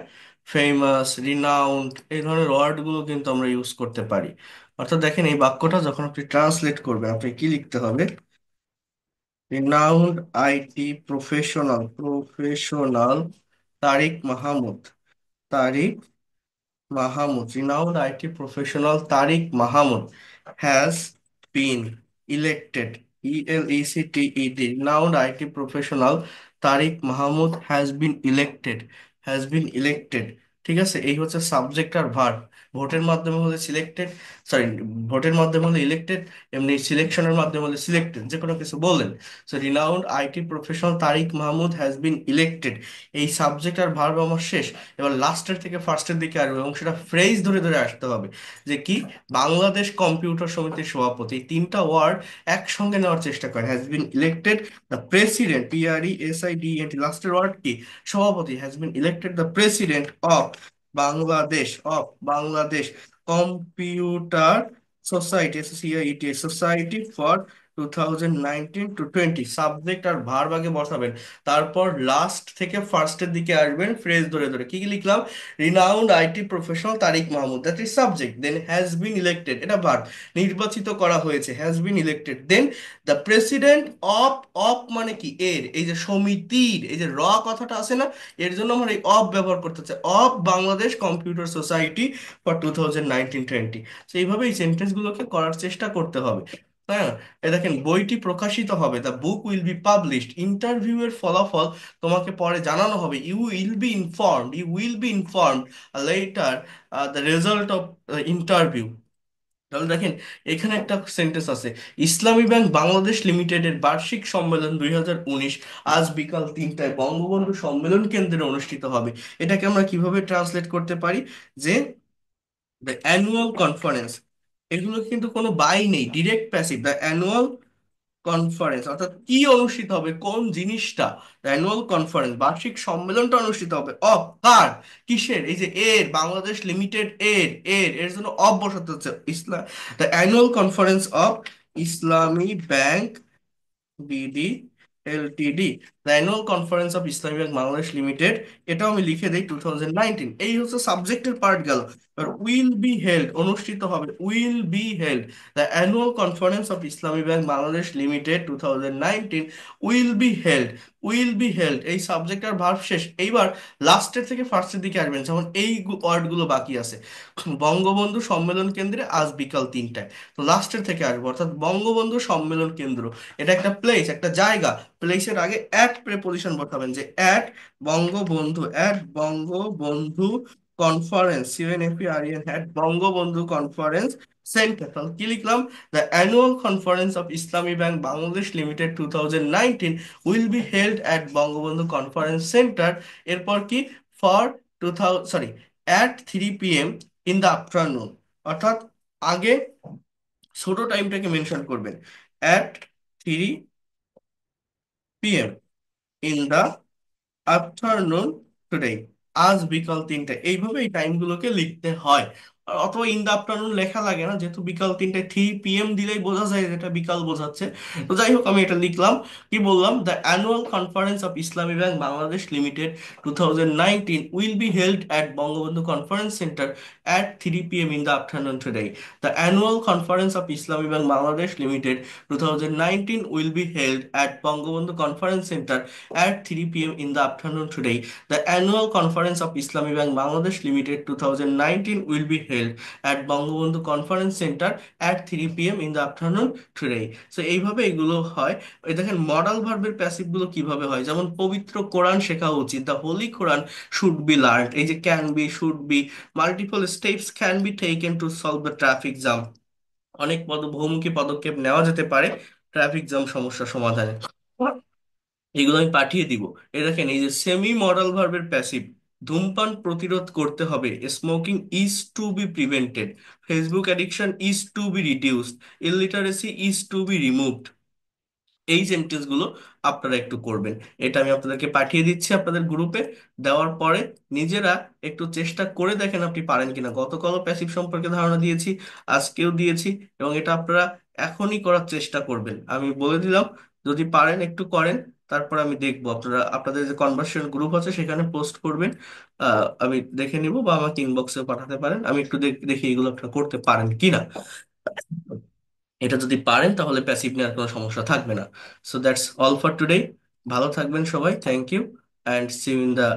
ফেমাস, রিনাউন্ড, এই ধরনের ওয়ার্ড গুলো কিন্তু আমরা ইউজ করতে পারি। অর্থাৎ দেখেন এই বাক্যটা যখন আপনি ট্রান্সলেট করবেন, আপনি কি লিখতে হবে? Renowned IT professional, professional Tariq Mahmud, Tariq Mahmood, renowned IT professional Tariq Mahmood has been elected. ELECTED. Renowned IT professional Tariq Mahmood has been elected. Has been elected. ঠিক আছে, এই হচ্ছে সাবজেক্ট আর ভার্ব। ভোটের মাধ্যমে হলে সিলেক্টেড, সরি, ভোটের মাধ্যমে হলে ইলেক্টেড, এমনি সিলেকশনের মাধ্যমে হলে সিলেক্টেড, যে কোনো কিছু বললেন। So renowned IT professional Tariq Mahmud has been elected, এই সাবজেক্ট আর ভার্ব আমার শেষ। এবার লাস্টের থেকে ফার্স্টের দিকে আসবে এবং সেটা ফ্রেজ ধরে ধরে আসতে হবে। যে কি, বাংলাদেশ কম্পিউটার সমিতির সভাপতি, এই তিনটা ওয়ার্ড একসঙ্গে নেওয়ার চেষ্টা করেন। Has been elected the president, PRESIDENT, লাস্টের ওয়ার্ড কি? সভাপতি। Has been elected the president of Bangladesh, of Bangladesh computer society, SOCIET, society for 2019 to 20। Subject আর ভার্ব আগে বসাবেন, তারপর লাস্ট থেকে ফার্স্টের দিকে আসবেন ফ্রেজ ধরে ধরে। কি কি লিখলাম? Renowned IT professional Tariq Mahmud, that is subject. Then has been elected, এটা ভার্ব, নির্বাচিত করা হয়েছে, has been elected. Then the president of, of মানে কি? এর, এই যে সমিতির, এই যে কথাটা আছে না, এর জন্য আমরা এই অফ ব্যবহার করতে চাই, of Bangladesh computer society for 2019-20। তো এইভাবে এই সেন্টেন্সগুলোকে করার চেষ্টা করতে হবে। হ্যাঁ, এই দেখেন বইটি প্রকাশিত হবে, the book will be published. Interview এর ফলাফল তোমাকে পরে জানানো হবে, you will be informed, you will be informed later the result of interview. তাহলে দেখেন এখানে একটা সেন্টেন্স আছে, ইসলামী ব্যাংক বাংলাদেশ লিমিটেডের বার্ষিক সম্মেলন 2019 আজ বিকাল 3টায় বঙ্গবন্ধু সম্মেলন কেন্দ্রে অনুষ্ঠিত হবে। এটাকে আমরা কিভাবে ট্রান্সলেট করতে পারি? যে দ্য অ্যানুয়াল কনফারেন্স, এগুলো কিন্তু কোনো বাই নেই, direct passive. The annual conference, অর্থাৎ কি অনুষ্ঠিত হবে, কোন জিনিসটা? অ্যানুয়াল কনফারেন্স, বার্ষিক সম্মেলনটা অনুষ্ঠিত হবে অফ, কার, কিসের? এই যে এর, বাংলাদেশ লিমিটেড এর, এর জন্য অফ বসাতে হচ্ছে। ইসলাম, the annual conference of Islami bank BD Ltd, the annual conference of Islami bank Bangladesh limited, এটাও আমি লিখে দিই 2019। এই হচ্ছে সাবজেক্টের পার্ট গেল। এবার উইল বি হেল্ড, অনুষ্ঠিত হবে, will be held, the annual conference of Islami bank Bangladesh limited 2019 will be held. Will be held, এই সাবজেক্ট আর ভার্ব শেষ। এইবার লাস্টের থেকে ফার্স্টের দিকে আসবেন, যেমন এই ওয়ার্ডগুলো বাকি আছে, বঙ্গবন্ধু সম্মেলন কেন্দ্রে আজ বিকাল 3টায়। তো লাস্টের থেকে আসবো, অর্থাৎ বঙ্গবন্ধু সম্মেলন কেন্দ্র, এটা একটা প্লেস, একটা জায়গা। প্লেসের আগে অ্যাট প্রেপোজিশন বসাবেন, যে at Bangabandhu, at Bangabandhu conference, CONFEREN, at Bangabandhu conference centre. তাহলে কি লিখলাম? The annual conference of Islami bank Bangladesh limited 2019 will be held at Bangabandhu conference centre. এরপর কি? For 2000, sorry, at 3 PM in the afternoon, অর্থাৎ আগে ছোট টাইমটাকে মেনশন করবেন, at 3 PM in the afternoon today, আজ বিকাল 3টায়। এইভাবে এই টাইমগুলোকে লিখতে হয়। অথবা ইন দ্য আফটারনুন লেখা লাগে না, যেহেতু বিকাল 3টায় 3 PM দিলেই বোঝা যায় যেটা বিকাল বোঝাচ্ছে। তো যাই হোক, আমি এটা লিখলাম। কি বললাম? The annual conference of Islami bank Bangladesh limited 2019 will be held at Bangabandhu conference centre at 3 p.m. in the afternoon today. The annual conference of Islamic Bank Bangladesh Limited 2019 will be held at Bangabandhu Conference Center at 3 p.m. in the afternoon today. The annual conference of Islamic Bank Bangladesh Limited 2019 will be held at Bangabandhu Conference Center at 3 p.m. in the afternoon today. So এইভাবে এগুলো হয়। এই দেখেন modal ভার্বের passive গুলো কিভাবে হয়, যেমন পবিত্র কোরআন শেখা উচিত, the Holi Quran should be learned. এই যে can be, should B, multiple steps can be taken to solve the traffic jam. অনেক বহুমুখী পদক্ষেপ নেওয়া যেতে পারে ট্রাফিক জ্যাম সমস্যা সমাধানে। এগুলো আমি পাঠিয়ে দিব। এই দেখেন, এই যে সেমি মডাল ভার্বের প্যাসিভ, ধূমপান প্রতিরোধ করতে হবে, smoking is to be prevented, Facebook addiction is to be reduced, illiteracy is to be removed. এই সেন্টেন্স গুলো আপনারা একটু করবেন। এটা আমি আপনাদেরকে পাঠিয়ে দিচ্ছি আপনাদের গ্রুপে। দেওয়ার পরে নিজেরা একটু চেষ্টা করে দেখেন আপনি পারেন কিনা। গতকালও প্যাসিভ সম্পর্কে ধারণা দিয়েছি, আজকেও দিয়েছি, এবং এটা আপনারা এখনই করার চেষ্টা করবেন। আমি বলে দিলাম, যদি পারেন একটু করেন, তারপর আমি দেখবো আপনারা আপনাদের যে কনভার্সেশন গ্রুপ আছে সেখানে পোস্ট করবেন। আমি দেখে নিব, বা আমাকে ইনবক্সে পাঠাতে পারেন, আমি একটু দেখি এগুলো আপনারা করতে পারেন কিনা। এটা যদি পারেন তাহলে প্যাসিভ নেওয়ার কোনো সমস্যা থাকবে না। So that's all for today. ভালো থাকবেন সবাই, thank you, and see you in the